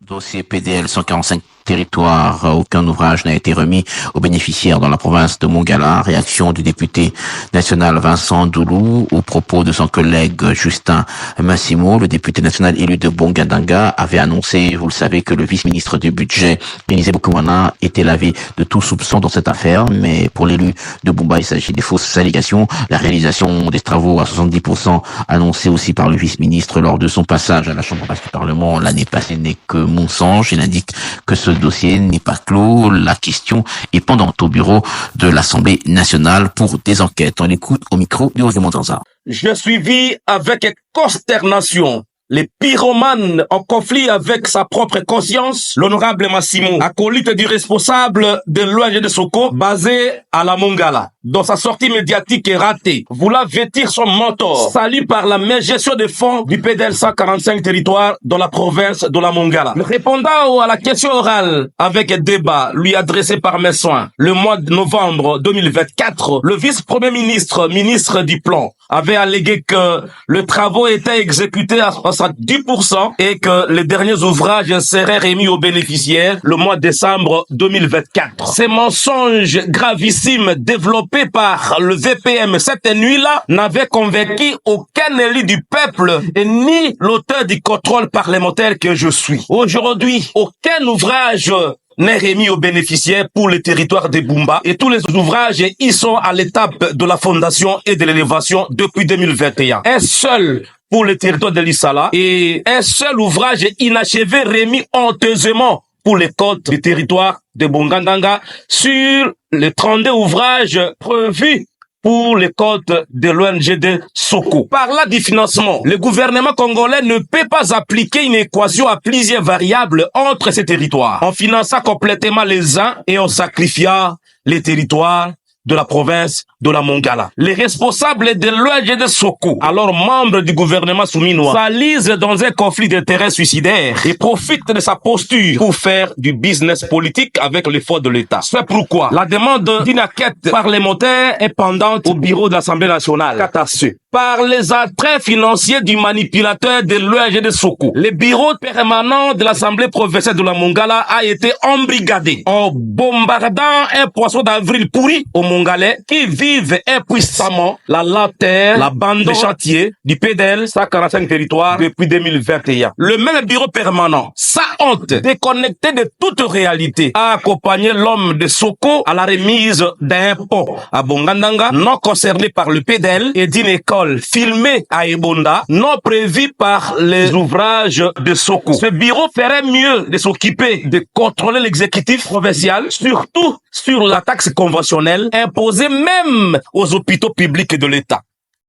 Dossier PDL 145 territoires, aucun ouvrage n'a été remis aux bénéficiaires dans la province de Mongala. Réaction du député national Vincent Doulou au propos de son collègue Justin Massimo. Le député national élu de Bongandanga avait annoncé, vous le savez, que le vice-ministre du budget, Élisée Boukouana, était lavé de tout soupçon dans cette affaire. Mais pour l'élu de Bumba, il s'agit des fausses allégations. La réalisation des travaux à 70% annoncée aussi par le vice-ministre lors de son passage à la Chambre basse du Parlement l'année passée n'est que mensonge. Il indique que ce dossier n'est pas clos. La question est pendante au bureau de l'Assemblée nationale pour des enquêtes. On l'écoute au micro du Roger Montanza. Je suivis avec consternation les pyromanes en conflit avec sa propre conscience, l'honorable Massimo, acolyte du responsable de l'ONG de Soko, basé à la Mongala. Dans sa sortie médiatique est ratée, voulant vêtir son mentor, salué par la gestion des fonds du PDL 145 territoires dans la province de la Mongala. Répondant à la question orale avec débat lui adressé par mes soins, le mois de novembre 2024, le vice-premier ministre, ministre du plan, avait allégué que le travaux était exécuté à 70% et que les derniers ouvrages seraient remis aux bénéficiaires le mois de décembre 2024. Ces mensonges gravissimes développés par le VPM cette nuit-là n'avaient convaincu aucun élu du peuple et ni l'auteur du contrôle parlementaire que je suis. Aujourd'hui, aucun ouvrage n'est remis aux bénéficiaires pour le territoire de Bumba et tous les ouvrages y sont à l'étape de la fondation et de l'élévation depuis 2021. Un seul pour le territoire de l'Issala et un seul ouvrage inachevé remis honteusement pour les côtes du territoire de Bongandanga sur les 32 ouvrages prévus pour les côtes de l'ONG de Soko. Par là du financement, le gouvernement congolais ne peut pas appliquer une équation à plusieurs variables entre ces territoires, en finançant complètement les uns et en sacrifiant les territoires de la province de la Mongala. Les responsables de l'ONG de Soko, alors membres du gouvernement souminois, s'alisent dans un conflit d'intérêts suicidaire et profitent de sa posture pour faire du business politique avec les fonds de l'État. C'est pourquoi la demande d'une enquête parlementaire est pendante au bureau de l'Assemblée nationale. Catassé. Par les attraits financiers du manipulateur de l'ONG de Soko, le bureau permanent de l'Assemblée provinciale de la Mongala a été embrigadé en bombardant un poisson d'avril pourri au Mongalais qui vivent impuissamment la lenteur, l'abandon des chantiers du PDL 145 territoires depuis 2021. Le même bureau permanent, sa honte, déconnecté de toute réalité, a accompagné l'homme de Soko à la remise d'un pont à Bongandanga, non concerné par le PDL, et d'une école filmée à Ebonda, non prévue par les ouvrages de Soko. Ce bureau ferait mieux de s'occuper de contrôler l'exécutif provincial, surtout sur la taxe conventionnelle imposée même aux hôpitaux publics de l'État.